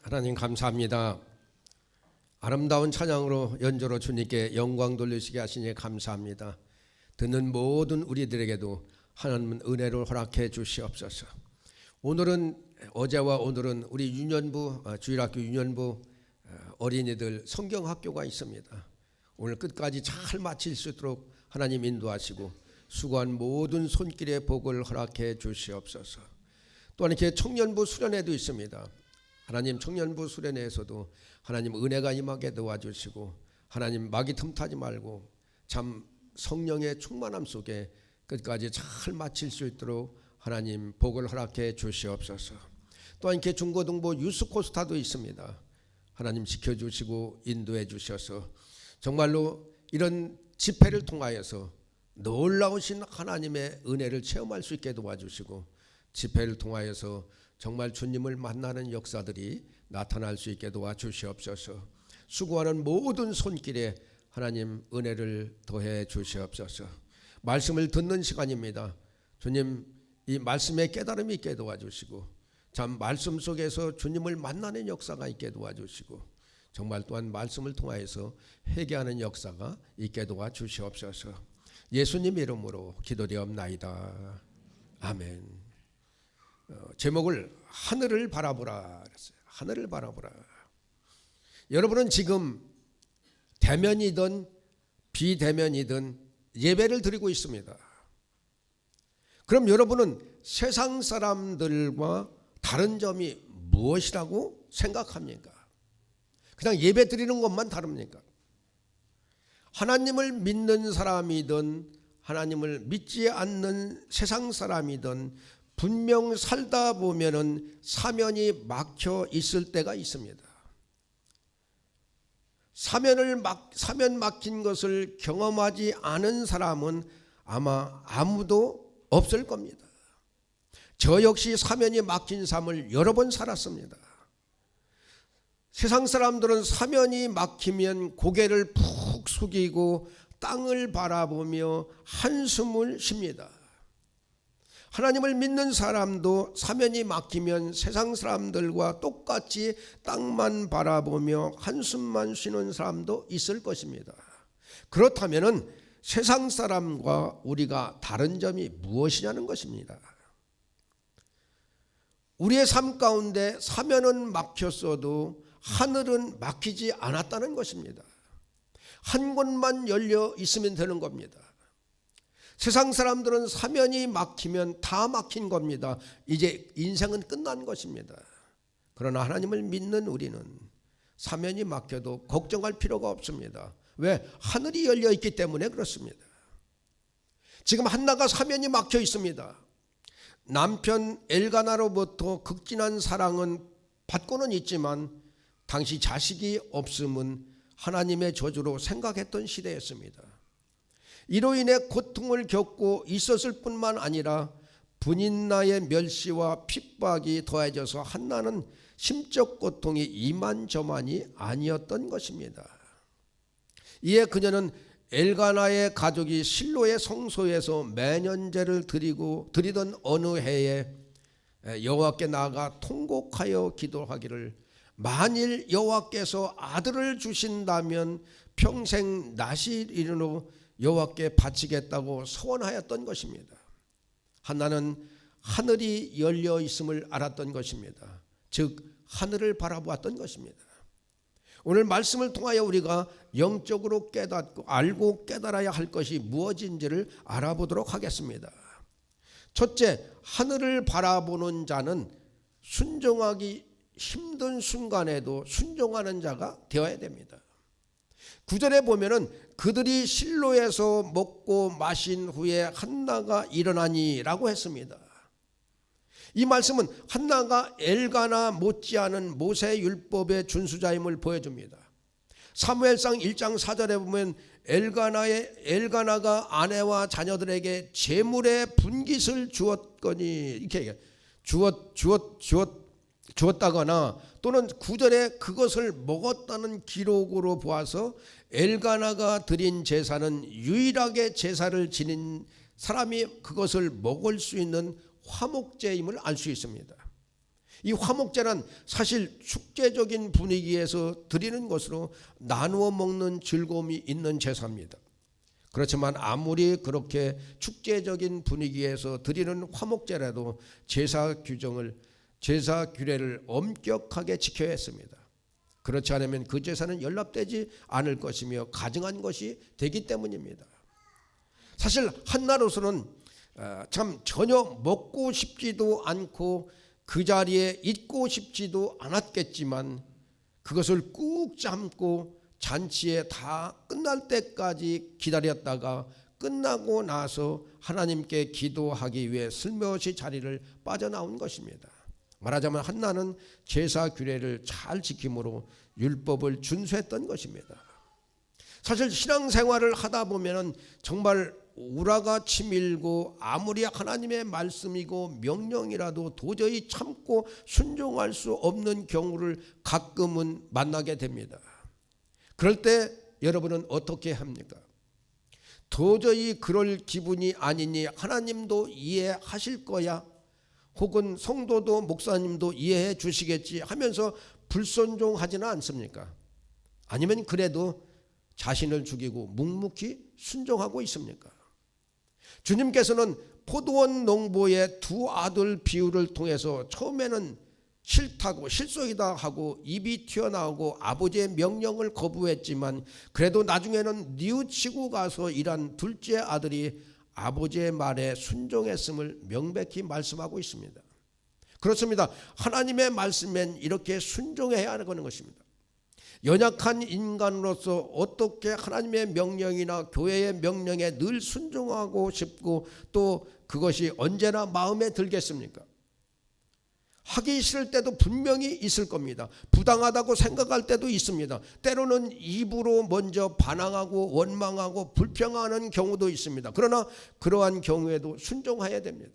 하나님 감사합니다. 아름다운 찬양으로 연주로 주님께 영광 돌리시게 하시니 감사합니다. 듣는 모든 우리들에게도 하나님은 은혜를 허락해 주시옵소서. 어제와 오늘은 우리 유년부 주일학교 유년부 어린이들 성경학교가 있습니다. 오늘 끝까지 잘 마칠 수 있도록 하나님 인도하시고 수고한 모든 손길의 복을 허락해 주시옵소서. 또한 이렇게 청년부 수련회도 있습니다. 하나님 청년부 수련회에서도 하나님 은혜가 임하게 도와주시고 하나님 마귀 틈타지 말고 참 성령의 충만함 속에 끝까지 잘 마칠 수 있도록 하나님 복을 허락해 주시옵소서. 또한 이렇게 중고등부 유스코스타도 있습니다. 하나님 지켜주시고 인도해 주셔서 정말로 이런 집회를 통하여서 놀라우신 하나님의 은혜를 체험할 수 있게 도와주시고 집회를 통하여서 정말 주님을 만나는 역사들이 나타날 수 있게 도와주시옵소서. 수고하는 모든 손길에 하나님 은혜를 더해 주시옵소서. 말씀을 듣는 시간입니다. 주님 이 말씀에 깨달음이 있게 도와주시고 참 말씀 속에서 주님을 만나는 역사가 있게 도와주시고 정말 또한 말씀을 통하여서 회개하는 역사가 있게 도와주시옵소서. 예수님 이름으로 기도되옵나이다. 아멘. 제목을 하늘을 바라보라 그랬어요. 하늘을 바라보라. 여러분은 지금 대면이든 비대면이든 예배를 드리고 있습니다. 그럼 여러분은 세상 사람들과 다른 점이 무엇이라고 생각합니까? 그냥 예배 드리는 것만 다릅니까? 하나님을 믿는 사람이든 하나님을 믿지 않는 세상 사람이든 분명 살다 보면은 사면이 막혀 있을 때가 있습니다. 사면 막힌 것을 경험하지 않은 사람은 아마 아무도 없을 겁니다. 저 역시 사면이 막힌 삶을 여러 번 살았습니다. 세상 사람들은 사면이 막히면 고개를 푹 숙이고 땅을 바라보며 한숨을 쉽니다. 하나님을 믿는 사람도 사면이 막히면 세상 사람들과 똑같이 땅만 바라보며 한숨만 쉬는 사람도 있을 것입니다. 그렇다면 세상 사람과 우리가 다른 점이 무엇이냐는 것입니다. 우리의 삶 가운데 사면은 막혔어도 하늘은 막히지 않았다는 것입니다. 한 곳만 열려 있으면 되는 겁니다. 세상 사람들은 사면이 막히면 다 막힌 겁니다. 이제 인생은 끝난 것입니다. 그러나 하나님을 믿는 우리는 사면이 막혀도 걱정할 필요가 없습니다. 왜? 하늘이 열려 있기 때문에 그렇습니다. 지금 한나가 사면이 막혀 있습니다. 남편 엘가나로부터 극진한 사랑은 받고는 있지만 당시 자식이 없음은 하나님의 저주로 생각했던 시대였습니다. 이로 인해 고통을 겪고 있었을 뿐만 아니라 분인나의 멸시와 핍박이 더해져서 한나는 심적 고통이 이만저만이 아니었던 것입니다. 이에 그녀는 엘가나의 가족이 실로의 성소에서 매년제를 드리던 어느 해에 여호와께 나아가 통곡하여 기도하기를 만일 여호와께서 아들을 주신다면 평생 나시린으로 여호와께 바치겠다고 소원하였던 것입니다. 한나는 하늘이 열려 있음을 알았던 것입니다. 즉 하늘을 바라보았던 것입니다. 오늘 말씀을 통하여 우리가 영적으로 깨닫고 알고 깨달아야 할 것이 무엇인지를 알아보도록 하겠습니다. 첫째, 하늘을 바라보는 자는 순종하기 힘든 순간에도 순종하는 자가 되어야 됩니다. 9절에 보면은 그들이 실로에서 먹고 마신 후에 한나가 일어나니라고 했습니다. 이 말씀은 한나가 엘가나 못지않은 모세 율법의 준수자임을 보여줍니다. 사무엘상 1장 4절에 보면 엘가나가 아내와 자녀들에게 제물의 분깃을 주었거니 이렇게 주었다거나 또는 9절에 그것을 먹었다는 기록으로 보아서 엘가나가 드린 제사는 유일하게 제사를 지닌 사람이 그것을 먹을 수 있는 화목제임을 알 수 있습니다. 이 화목제는 사실 축제적인 분위기에서 드리는 것으로 나누어 먹는 즐거움이 있는 제사입니다. 그렇지만 아무리 그렇게 축제적인 분위기에서 드리는 화목제라도 제사 규례를 엄격하게 지켜야 했습니다. 그렇지 않으면 그 제사는 연락되지 않을 것이며 가증한 것이 되기 때문입니다. 사실 한나로서는 참 전혀 먹고 싶지도 않고 그 자리에 있고 싶지도 않았겠지만 그것을 꾹 참고 잔치에 다 끝날 때까지 기다렸다가 끝나고 나서 하나님께 기도하기 위해 슬며시 자리를 빠져나온 것입니다. 말하자면 한나는 제사 규례를 잘 지킴으로 율법을 준수했던 것입니다. 사실 신앙생활을 하다 보면 정말 우라가 치밀고 아무리 하나님의 말씀이고 명령이라도 도저히 참고 순종할 수 없는 경우를 가끔은 만나게 됩니다. 그럴 때 여러분은 어떻게 합니까? 도저히 그럴 기분이 아니니 하나님도 이해하실 거야, 혹은 성도도 목사님도 이해해 주시겠지 하면서 불순종하지는 않습니까? 아니면 그래도 자신을 죽이고 묵묵히 순종하고 있습니까? 주님께서는 포도원 농부의 두 아들 비유를 통해서 처음에는 싫다고 실속이다 하고 입이 튀어나오고 아버지의 명령을 거부했지만 그래도 나중에는 뉘우치고 가서 일한 둘째 아들이 아버지의 말에 순종했음을 명백히 말씀하고 있습니다. 그렇습니다. 하나님의 말씀엔 이렇게 순종해야 하는 것입니다. 연약한 인간으로서 어떻게 하나님의 명령이나 교회의 명령에 늘 순종하고 싶고 또 그것이 언제나 마음에 들겠습니까? 하기 싫을 때도 분명히 있을 겁니다. 부당하다고 생각할 때도 있습니다. 때로는 입으로 먼저 반항하고 원망하고 불평하는 경우도 있습니다. 그러나 그러한 경우에도 순종해야 됩니다.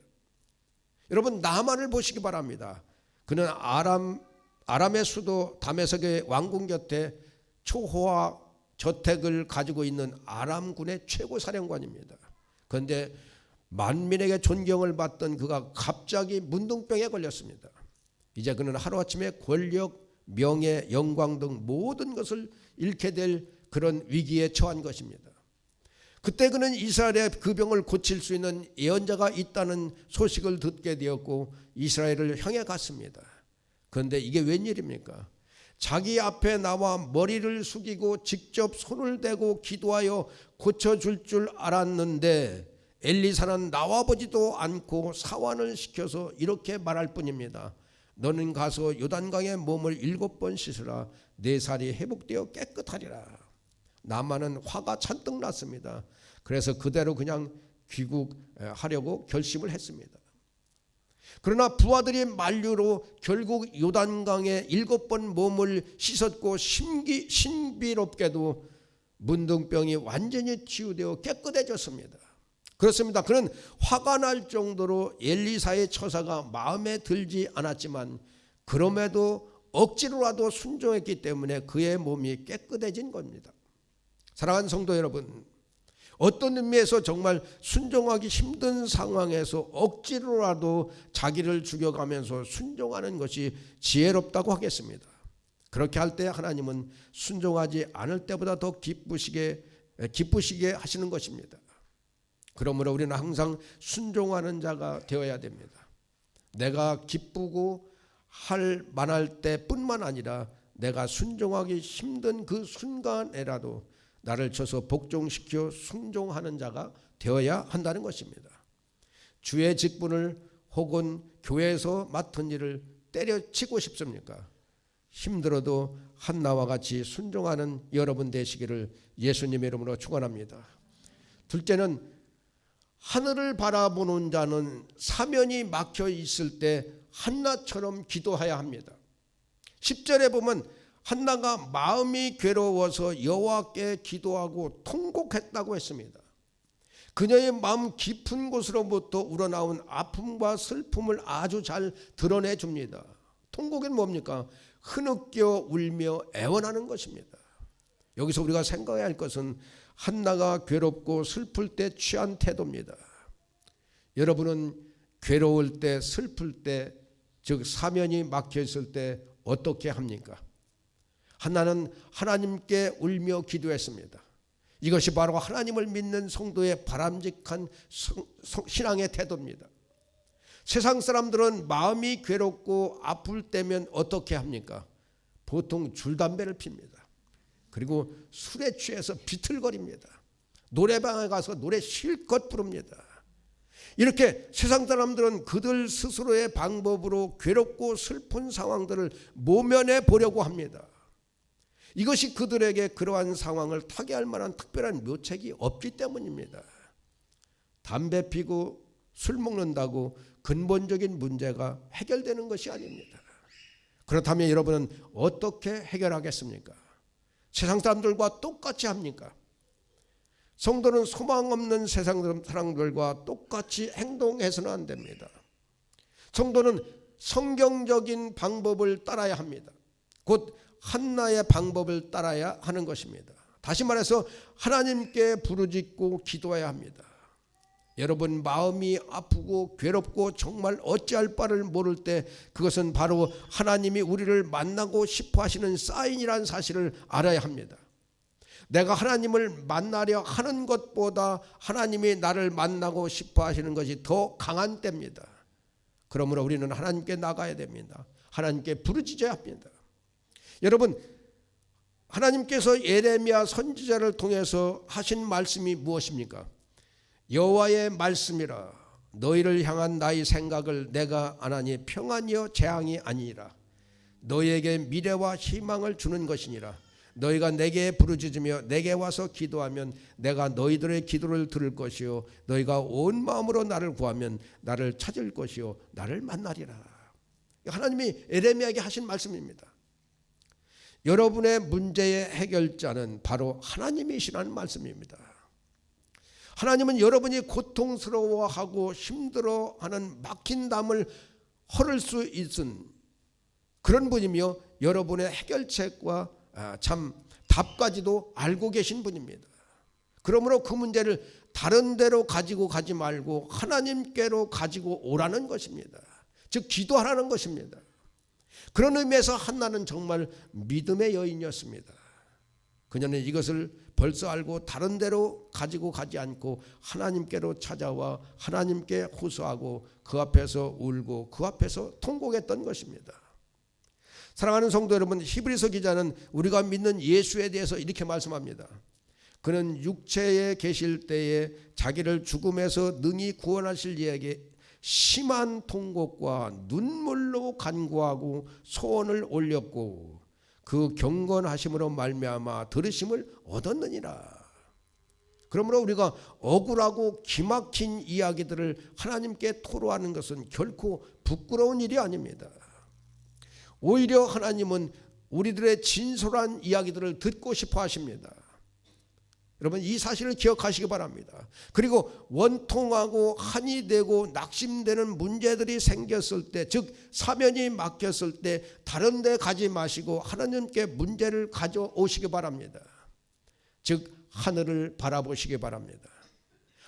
여러분, 나만을 보시기 바랍니다. 그는 아람의 수도 다메섹의 왕궁 곁에 초호화 저택을 가지고 있는 아람군의 최고 사령관입니다. 그런데 만민에게 존경을 받던 그가 갑자기 문둥병에 걸렸습니다. 이제 그는 하루아침에 권력, 명예, 영광 등 모든 것을 잃게 될 그런 위기에 처한 것입니다. 그때 그는 이스라엘의 그 병을 고칠 수 있는 예언자가 있다는 소식을 듣게 되었고 이스라엘을 향해 갔습니다. 그런데 이게 웬일입니까? 자기 앞에 나와 머리를 숙이고 직접 손을 대고 기도하여 고쳐줄 줄 알았는데 엘리사는 나와보지도 않고 사환을 시켜서 이렇게 말할 뿐입니다. 너는 가서 요단강에 몸을 7번 씻으라. 네 살이 회복되어 깨끗하리라. 나만은 화가 잔뜩 났습니다. 그래서 그대로 그냥 귀국하려고 결심을 했습니다. 그러나 부하들이 만류로 결국 요단강에 7번 몸을 씻었고 신비롭게도 문둥병이 완전히 치유되어 깨끗해졌습니다. 그렇습니다. 그는 화가 날 정도로 엘리사의 처사가 마음에 들지 않았지만 그럼에도 억지로라도 순종했기 때문에 그의 몸이 깨끗해진 겁니다. 사랑하는 성도 여러분, 어떤 의미에서 정말 순종하기 힘든 상황에서 억지로라도 자기를 죽여가면서 순종하는 것이 지혜롭다고 하겠습니다. 그렇게 할 때 하나님은 순종하지 않을 때보다 더 기쁘시게 하시는 것입니다. 그러므로 우리는 항상 순종하는 자가 되어야 됩니다. 내가 기쁘고 할 만할 때뿐만 아니라 내가 순종하기 힘든 그 순간에라도 나를 쳐서 복종시켜 순종하는 자가 되어야 한다는 것입니다. 주의 직분을 혹은 교회에서 맡은 일을 때려치고 싶습니까? 힘들어도 한나와 같이 순종하는 여러분 되시기를 예수님의 이름으로 축원합니다. 둘째는 하늘을 바라보는 자는 사면이 막혀 있을 때 한나처럼 기도해야 합니다. 10절에 보면 한나가 마음이 괴로워서 여호와께 기도하고 통곡했다고 했습니다. 그녀의 마음 깊은 곳으로부터 우러나온 아픔과 슬픔을 아주 잘 드러내 줍니다. 통곡은 뭡니까? 흐느껴 울며 애원하는 것입니다. 여기서 우리가 생각해야 할 것은 한나가 괴롭고 슬플 때 취한 태도입니다. 여러분은 괴로울 때, 슬플 때 즉 사면이 막혀 있을 때 어떻게 합니까? 한나는 하나님께 울며 기도했습니다. 이것이 바로 하나님을 믿는 성도의 바람직한 신앙의 태도입니다. 세상 사람들은 마음이 괴롭고 아플 때면 어떻게 합니까? 보통 줄담배를 핍니다. 그리고 술에 취해서 비틀거립니다. 노래방에 가서 노래 실컷 부릅니다. 이렇게 세상 사람들은 그들 스스로의 방법으로 괴롭고 슬픈 상황들을 모면해 보려고 합니다. 이것이 그들에게 그러한 상황을 타개할 만한 특별한 묘책이 없기 때문입니다. 담배 피고 술 먹는다고 근본적인 문제가 해결되는 것이 아닙니다. 그렇다면 여러분은 어떻게 해결하겠습니까? 세상 사람들과 똑같이 합니까? 성도는 소망 없는 세상 사람들과 똑같이 행동해서는 안 됩니다. 성도는 성경적인 방법을 따라야 합니다. 곧 한나의 방법을 따라야 하는 것입니다. 다시 말해서 하나님께 부르짖고 기도해야 합니다. 여러분 마음이 아프고 괴롭고 정말 어찌할 바를 모를 때 그것은 바로 하나님이 우리를 만나고 싶어 하시는 사인이라는 사실을 알아야 합니다. 내가 하나님을 만나려 하는 것보다 하나님이 나를 만나고 싶어 하시는 것이 더 강한 때입니다. 그러므로 우리는 하나님께 나가야 됩니다. 하나님께 부르짖어야 합니다. 여러분 하나님께서 예레미야 선지자를 통해서 하신 말씀이 무엇입니까? 여호와의 말씀이라 너희를 향한 나의 생각을 내가 아나니 평안이요 재앙이 아니니라. 너희에게 미래와 희망을 주는 것이니라. 너희가 내게 부르짖으며 내게 와서 기도하면 내가 너희들의 기도를 들을 것이요 너희가 온 마음으로 나를 구하면 나를 찾을 것이요 나를 만나리라. 하나님이 예레미야에게 하신 말씀입니다. 여러분의 문제의 해결자는 바로 하나님이시라는 말씀입니다. 하나님은 여러분이 고통스러워하고 힘들어하는 막힌 담을 헐을 수 있은 그런 분이며 여러분의 해결책과 참 답까지도 알고 계신 분입니다. 그러므로 그 문제를 다른 데로 가지고 가지 말고 하나님께로 가지고 오라는 것입니다. 즉 기도하라는 것입니다. 그런 의미에서 한나는 정말 믿음의 여인이었습니다. 그녀는 이것을 벌써 알고 다른 데로 가지고 가지 않고 하나님께로 찾아와 하나님께 호소하고 그 앞에서 울고 그 앞에서 통곡했던 것입니다. 사랑하는 성도 여러분, 히브리서 기자는 우리가 믿는 예수에 대해서 이렇게 말씀합니다. 그는 육체에 계실 때에 자기를 죽음에서 능히 구원하실 이에게 심한 통곡과 눈물로 간구하고 소원을 올렸고 그 경건하심으로 말미암아 들으심을 얻었느니라. 그러므로 우리가 억울하고 기막힌 이야기들을 하나님께 토로하는 것은 결코 부끄러운 일이 아닙니다. 오히려 하나님은 우리들의 진솔한 이야기들을 듣고 싶어 하십니다. 여러분 이 사실을 기억하시기 바랍니다. 그리고 원통하고 한이 되고 낙심되는 문제들이 생겼을 때, 즉 사면이 막혔을 때 다른 데 가지 마시고 하나님께 문제를 가져오시기 바랍니다. 즉 하늘을 바라보시기 바랍니다.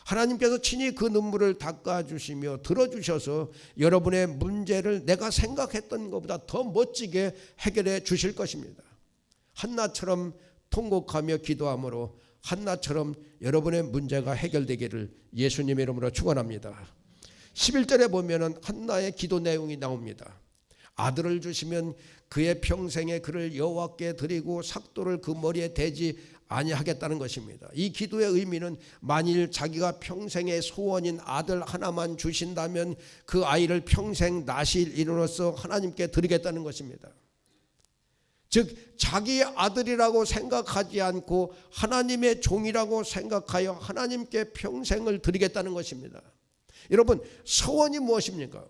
하나님께서 친히 그 눈물을 닦아주시며 들어주셔서 여러분의 문제를 내가 생각했던 것보다 더 멋지게 해결해 주실 것입니다. 한나처럼 통곡하며 기도함으로 한나처럼 여러분의 문제가 해결되기를 예수님의 이름으로 축원합니다. 11절에 보면은 한나의 기도 내용이 나옵니다. 아들을 주시면 그의 평생에 그를 여호와께 드리고 삭도를 그 머리에 대지 아니하겠다는 것입니다. 이 기도의 의미는 만일 자기가 평생의 소원인 아들 하나만 주신다면 그 아이를 평생 나실 이로써 하나님께 드리겠다는 것입니다. 즉 자기 아들이라고 생각하지 않고 하나님의 종이라고 생각하여 하나님께 평생을 드리겠다는 것입니다. 여러분 소원이 무엇입니까?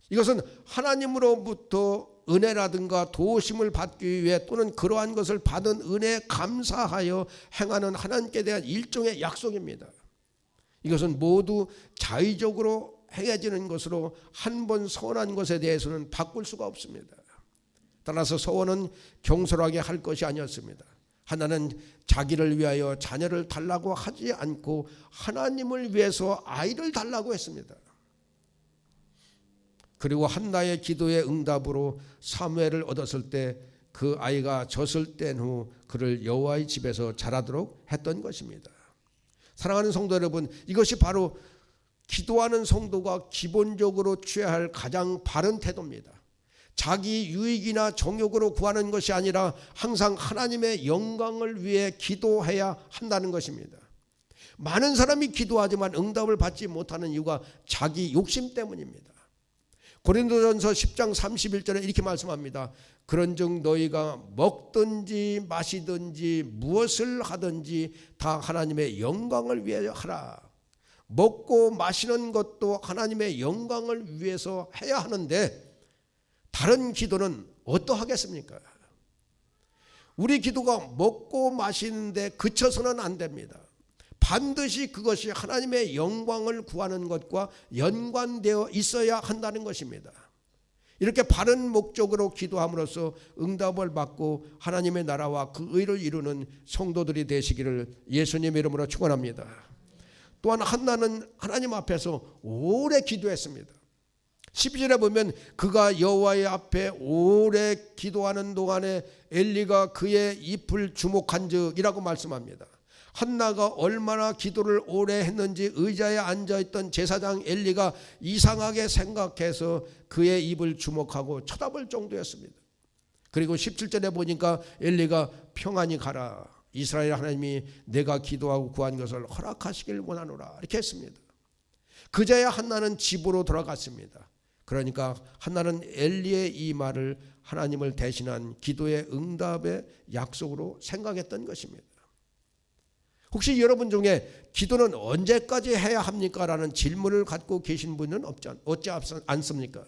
이것은 하나님으로부터 은혜라든가 도우심을 받기 위해 또는 그러한 것을 받은 은혜에 감사하여 행하는 하나님께 대한 일종의 약속입니다. 이것은 모두 자의적으로 행해지는 것으로 한 번 서원한 것에 대해서는 바꿀 수가 없습니다. 따라서 서원은 경솔하게 할 것이 아니었습니다. 하나는 자기를 위하여 자녀를 달라고 하지 않고 하나님을 위해서 아이를 달라고 했습니다. 그리고 한나의 기도의 응답으로 사무엘을 얻었을 때 그 아이가 젖을 뗀 후 그를 여호와의 집에서 자라도록 했던 것입니다. 사랑하는 성도 여러분, 이것이 바로 기도하는 성도가 기본적으로 취해야 할 가장 바른 태도입니다. 자기 유익이나 정욕으로 구하는 것이 아니라 항상 하나님의 영광을 위해 기도해야 한다는 것입니다. 많은 사람이 기도하지만 응답을 받지 못하는 이유가 자기 욕심 때문입니다. 고린도전서 10장 31절에 이렇게 말씀합니다. 그런즉 너희가 먹든지 마시든지 무엇을 하든지 다 하나님의 영광을 위하여 하라. 먹고 마시는 것도 하나님의 영광을 위해서 해야 하는데 다른 기도는 어떠하겠습니까? 우리 기도가 먹고 마시는데 그쳐서는 안 됩니다. 반드시 그것이 하나님의 영광을 구하는 것과 연관되어 있어야 한다는 것입니다. 이렇게 바른 목적으로 기도함으로써 응답을 받고 하나님의 나라와 그 의를 이루는 성도들이 되시기를 예수님 이름으로 축원합니다. 또한 한나는 하나님 앞에서 오래 기도했습니다. 12절에 보면 그가 여호와의 앞에 오래 기도하는 동안에 엘리가 그의 잎을 주목한즉이라고 말씀합니다. 한나가 얼마나 기도를 오래 했는지 의자에 앉아있던 제사장 엘리가 이상하게 생각해서 그의 입을 주목하고 쳐다볼 정도였습니다. 그리고 17절에 보니까 엘리가 평안히 가라. 이스라엘 하나님이 내가 기도하고 구한 것을 허락하시길 원하노라 이렇게 했습니다. 그제야 한나는 집으로 돌아갔습니다. 그러니까 한나는 엘리의 이 말을 하나님을 대신한 기도의 응답의 약속으로 생각했던 것입니다. 혹시 여러분 중에 기도는 언제까지 해야 합니까? 라는 질문을 갖고 계신 분은 없지 않습니까?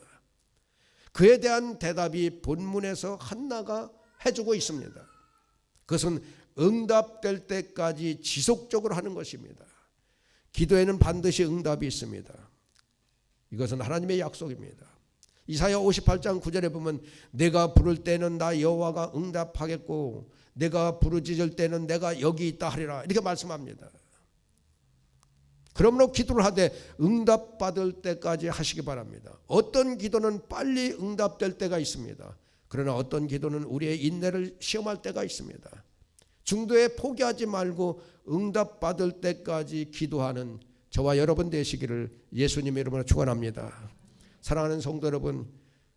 그에 대한 대답이 본문에서 한나가 해주고 있습니다. 그것은 응답될 때까지 지속적으로 하는 것입니다. 기도에는 반드시 응답이 있습니다. 이것은 하나님의 약속입니다. 이사야 58장 9절에 보면 내가 부를 때는 나 여호와가 응답하겠고 내가 부르짖을 때는 내가 여기 있다 하리라 이렇게 말씀합니다. 그러므로 기도를 하되 응답받을 때까지 하시기 바랍니다. 어떤 기도는 빨리 응답될 때가 있습니다. 그러나 어떤 기도는 우리의 인내를 시험할 때가 있습니다. 중도에 포기하지 말고 응답받을 때까지 기도하는 저와 여러분 되시기를 예수님의 이름으로 축원합니다. 사랑하는 성도 여러분,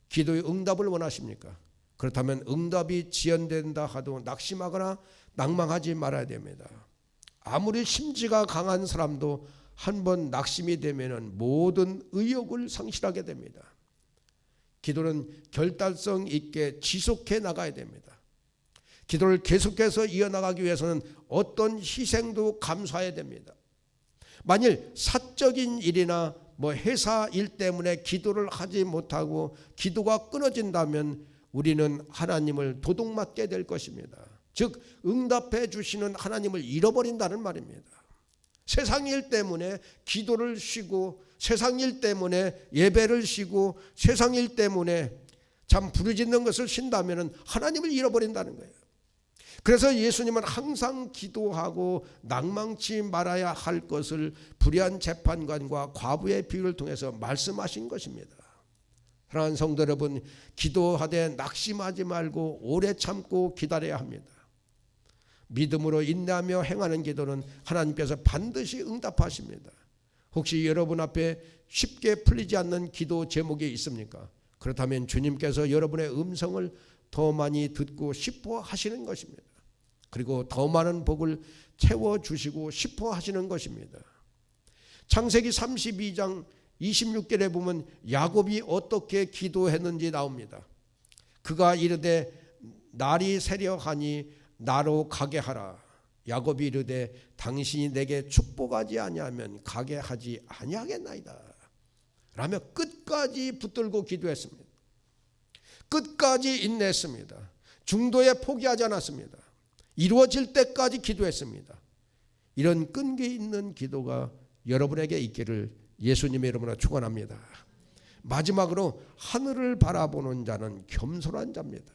기도의 응답을 원하십니까? 그렇다면 응답이 지연된다 하도 낙심하거나 낭망하지 말아야 됩니다. 아무리 심지가 강한 사람도 한번 낙심이 되면 모든 의욕을 상실하게 됩니다. 기도는 결단성 있게 지속해 나가야 됩니다. 기도를 계속해서 이어나가기 위해서는 어떤 희생도 감수해야 됩니다. 만일 사적인 일이나 회사 일 때문에 기도를 하지 못하고 기도가 끊어진다면 우리는 하나님을 도둑맞게 될 것입니다. 즉 응답해 주시는 하나님을 잃어버린다는 말입니다. 세상 일 때문에 기도를 쉬고 세상 일 때문에 예배를 쉬고 세상 일 때문에 참 부르짖는 것을 쉰다면 하나님을 잃어버린다는 거예요. 그래서 예수님은 항상 기도하고 낭망치 말아야 할 것을 불의한 재판관과 과부의 비유를 통해서 말씀하신 것입니다. 사랑하는 성도 여러분, 기도하되 낙심하지 말고 오래 참고 기다려야 합니다. 믿음으로 인내하며 행하는 기도는 하나님께서 반드시 응답하십니다. 혹시 여러분 앞에 쉽게 풀리지 않는 기도 제목이 있습니까? 그렇다면 주님께서 여러분의 음성을 더 많이 듣고 싶어 하시는 것입니다. 그리고 더 많은 복을 채워주시고 싶어 하시는 것입니다. 창세기 32장 26절에 보면 야곱이 어떻게 기도했는지 나옵니다. 그가 이르되 날이 새려하니 나로 가게 하라. 야곱이 이르되 당신이 내게 축복하지 아니하면 가게 하지 아니하겠나이다 라며 끝까지 붙들고 기도했습니다. 끝까지 인내했습니다. 중도에 포기하지 않았습니다. 이루어질 때까지 기도했습니다. 이런 끈기 있는 기도가 여러분에게 있기를 예수님의 이름으로 축원합니다. 마지막으로 하늘을 바라보는 자는 겸손한 자입니다.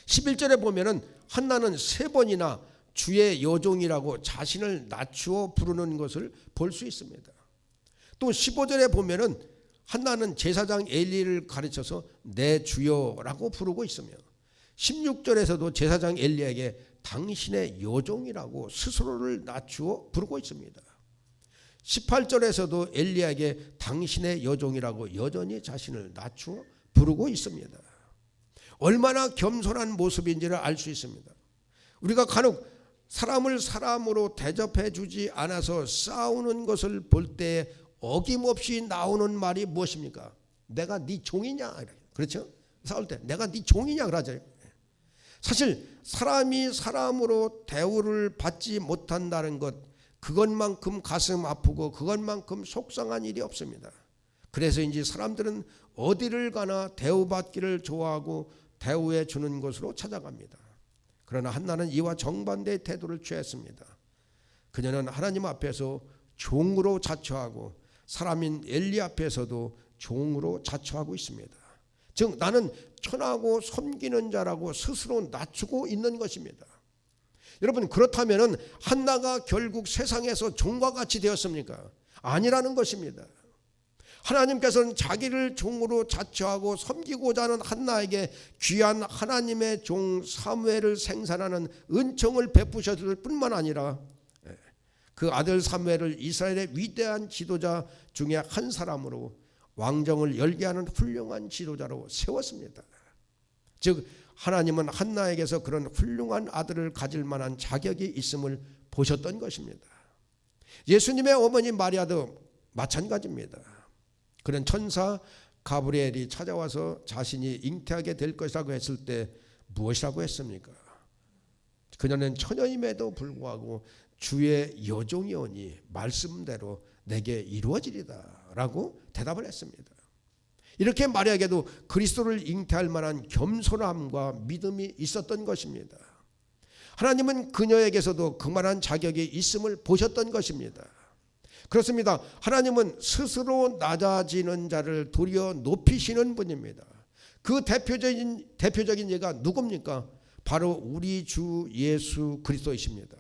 11절에 보면은 한나는 3번이나 주의 여종이라고 자신을 낮추어 부르는 것을 볼 수 있습니다. 또 15절에 보면은 한나는 제사장 엘리를 가르쳐서 내 주여라고 부르고 있으며 16절에서도 제사장 엘리에게 당신의 여종이라고 스스로를 낮추어 부르고 있습니다. 18절에서도 엘리에게 당신의 여종이라고 여전히 자신을 낮추어 부르고 있습니다. 얼마나 겸손한 모습인지를 알 수 있습니다. 우리가 간혹 사람을 사람으로 대접해 주지 않아서 싸우는 것을 볼 때 어김없이 나오는 말이 무엇입니까? 내가 네 종이냐? 그렇죠? 싸울 때 내가 네 종이냐 그러죠. 사실 사람이 사람으로 대우를 받지 못한다는 것, 그것만큼 가슴 아프고 그것만큼 속상한 일이 없습니다. 그래서인지 사람들은 어디를 가나 대우받기를 좋아하고 대우해 주는 곳으로 찾아갑니다. 그러나 한나는 이와 정반대의 태도를 취했습니다. 그녀는 하나님 앞에서 종으로 자처하고 사람인 엘리 앞에서도 종으로 자처하고 있습니다. 즉 나는 천하고 섬기는 자라고 스스로 낮추고 있는 것입니다. 여러분, 그렇다면 한나가 결국 세상에서 종과 같이 되었습니까? 아니라는 것입니다. 하나님께서는 자기를 종으로 자처하고 섬기고자 하는 한나에게 귀한 하나님의 종 사무엘을 생산하는 은총을 베푸셨을 뿐만 아니라 그 아들 사무엘을 이스라엘의 위대한 지도자 중에 한 사람으로 왕정을 열게 하는 훌륭한 지도자로 세웠습니다. 즉 하나님은 한나에게서 그런 훌륭한 아들을 가질 만한 자격이 있음을 보셨던 것입니다. 예수님의 어머니 마리아도 마찬가지입니다. 그는 천사 가브리엘이 찾아와서 자신이 잉태하게 될 것이라고 했을 때 무엇이라고 했습니까? 그녀는 처녀임에도 불구하고 주의 여종이오니 말씀대로 내게 이루어지리다 라고 대답을 했습니다. 이렇게 마리아에게도 그리스도를 잉태할 만한 겸손함과 믿음이 있었던 것입니다. 하나님은 그녀에게서도 그만한 자격이 있음을 보셨던 것입니다. 그렇습니다. 하나님은 스스로 낮아지는 자를 도리어 높이시는 분입니다. 그 대표적인 예가 누굽니까? 바로 우리 주 예수 그리스도이십니다.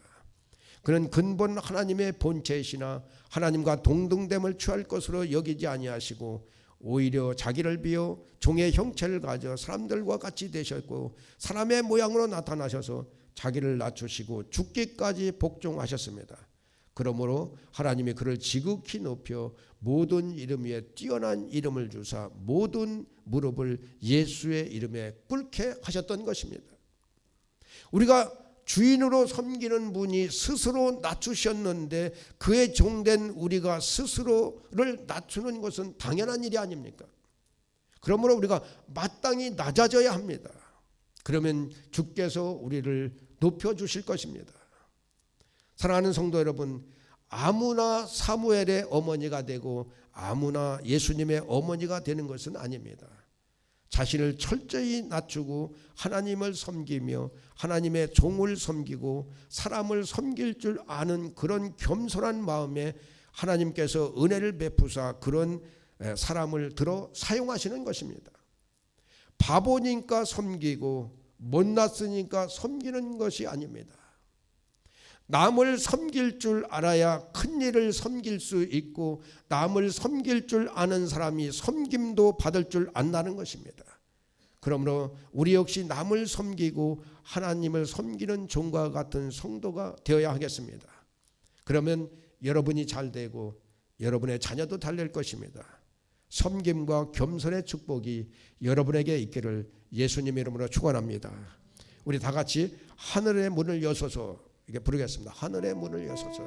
그는 근본 하나님의 본체이시나 하나님과 동등됨을 취할 것으로 여기지 아니하시고 오히려 자기를 비어 종의 형체를 가져 사람들과 같이 되셨고 사람의 모양으로 나타나셔서 자기를 낮추시고 죽기까지 복종하셨습니다. 그러므로 하나님이 그를 지극히 높여 모든 이름 위에 뛰어난 이름을 주사 모든 무릎을 예수의 이름에 꿇게 하셨던 것입니다. 우리가 주인으로 섬기는 분이 스스로 낮추셨는데 그의 종된 우리가 스스로를 낮추는 것은 당연한 일이 아닙니까? 그러므로 우리가 마땅히 낮아져야 합니다. 그러면 주께서 우리를 높여주실 것입니다. 사랑하는 성도 여러분, 아무나 사무엘의 어머니가 되고 아무나 예수님의 어머니가 되는 것은 아닙니다. 자신을 철저히 낮추고 하나님을 섬기며 하나님의 종을 섬기고 사람을 섬길 줄 아는 그런 겸손한 마음에 하나님께서 은혜를 베푸사 그런 사람을 들어 사용하시는 것입니다. 바보니까 섬기고 못났으니까 섬기는 것이 아닙니다. 남을 섬길 줄 알아야 큰 일을 섬길 수 있고 남을 섬길 줄 아는 사람이 섬김도 받을 줄 안다는 것입니다. 그러므로 우리 역시 남을 섬기고 하나님을 섬기는 종과 같은 성도가 되어야 하겠습니다. 그러면 여러분이 잘 되고 여러분의 자녀도 잘 될 것입니다. 섬김과 겸손의 축복이 여러분에게 있기를 예수님 이름으로 축원합니다. 우리 다 같이 하늘의 문을 여소서 이게 부르겠습니다. 하늘의 문을 여소서.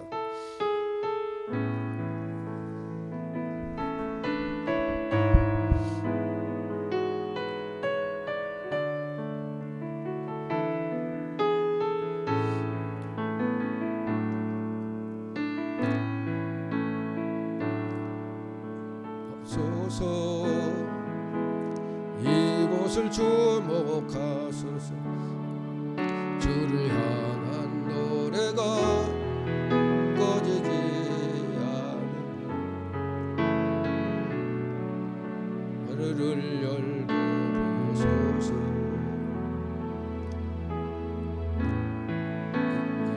소서 이곳을 주목하소서. 주를 향한 노래가 꺼지지 않으며 하늘을 열고 보소서.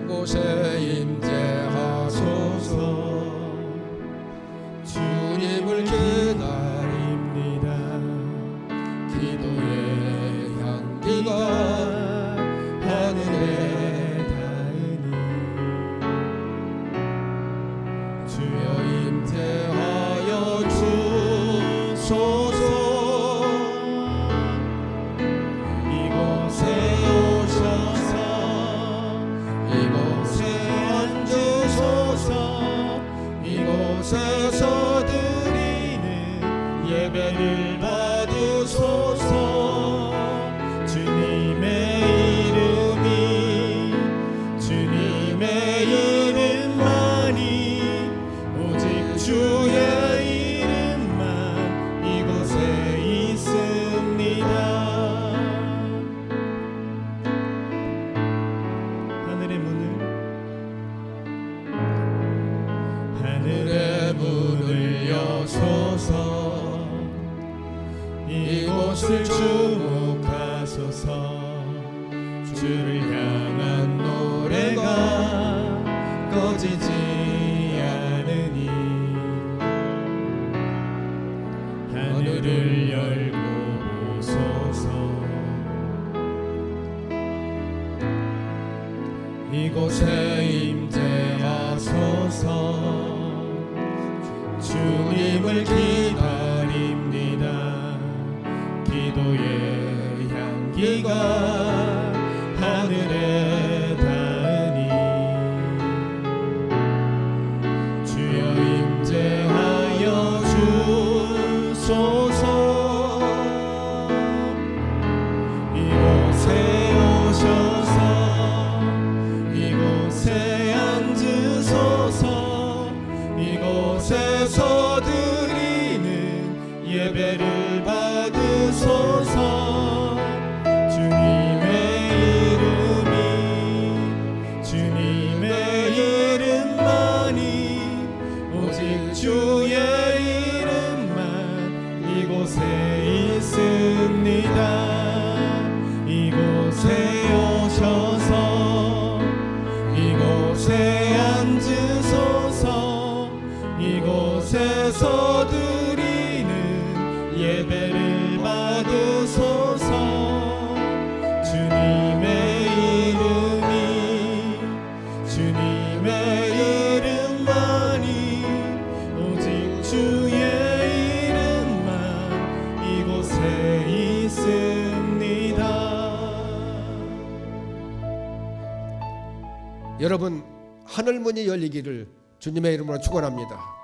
이곳에 임재하소서. 주님을 기다리 하늘에 닿으니 주여 임재하여 주소서. 이곳에 오셔서 이곳에 앉으소서. 이곳에서 드리는 예배를 받으소서. 주님의 이름이 주님의 이름만이 오직 주의 이름만 이곳에 있습니다. 하늘의 문을 여소서. 이곳을 주목하소서. 주를 향한 노래가 꺼지지 않으니 하늘을 열고 보소서. 이곳에 임재하소서. 주님을 기다립니다. 기도의 향기가 하늘에 닿으니 주여 임재하여 주소서. 이곳에 오셔서 이곳에 앉으소서. 이곳에서 드리는 예배를 받으소서. 주님의 이름이 주님의 이름만이 오직 주의 이름만 이곳에 있습니다. 이곳에 오셔서 이곳에 앉으소서. 이곳에서 드리는 예배를 받으소서. 주님의 이름이 주님의 이름만이 오직 주의 이름만 이곳에 있습니다. 여러분, 하늘문이 열리기를 주님의 이름으로 축원합니다.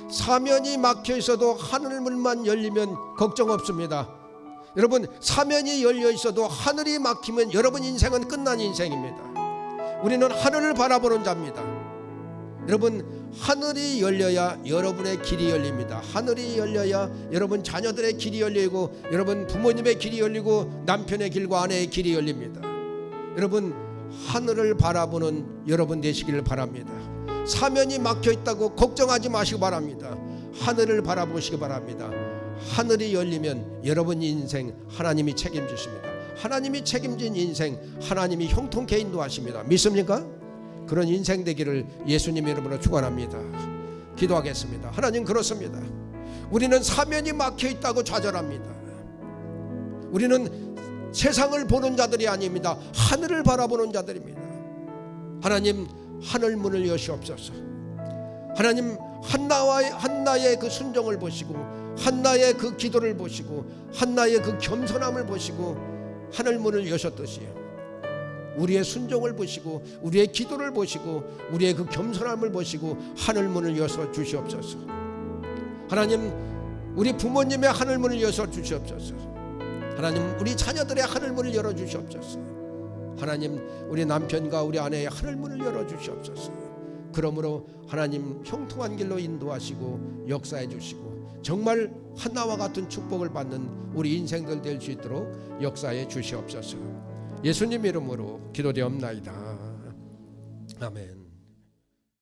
사면이 막혀 있어도 하늘문만 열리면 걱정 없습니다. 여러분, 사면이 열려 있어도 하늘이 막히면 여러분 인생은 끝난 인생입니다. 우리는 하늘을 바라보는 자입니다. 여러분, 하늘이 열려야 여러분의 길이 열립니다. 하늘이 열려야 여러분 자녀들의 길이 열리고 여러분 부모님의 길이 열리고 남편의 길과 아내의 길이 열립니다. 여러분, 하늘을 바라보는 여러분 되시기를 바랍니다. 사면이 막혀 있다고 걱정하지 마시기 바랍니다. 하늘을 바라보시기 바랍니다. 하늘이 열리면 여러분 인생 하나님이 책임지십니다. 하나님이 책임진 인생 하나님이 형통케 인도하십니다. 믿습니까? 그런 인생 되기를 예수님의 이름으로 축원합니다. 기도하겠습니다. 하나님, 그렇습니다. 우리는 사면이 막혀 있다고 좌절합니다. 우리는 세상을 보는 자들이 아닙니다. 하늘을 바라보는 자들입니다. 하나님, 하늘 문을 여시옵소서. 하나님, 한나의 그 순종을 보시고 한나의 그 기도를 보시고 한나의 그 겸손함을 보시고 하늘 문을 여셨듯이 우리의 순종을 보시고 우리의 기도를 보시고 우리의 그 겸손함을 보시고 하늘 문을 여서 주시옵소서. 하나님, 우리 부모님의 하늘 문을 여서 주시옵소서. 하나님, 우리 자녀들의 하늘 문을 열어 주시옵소서. 하나님, 우리 남편과 우리 아내의 하늘 문을 열어 주시옵소서. 그러므로 하나님 형통한 길로 인도하시고 역사해 주시고 정말 한나와 같은 축복을 받는 우리 인생들 될 수 있도록 역사해 주시옵소서. 예수님 이름으로 기도되옵나이다. 아멘.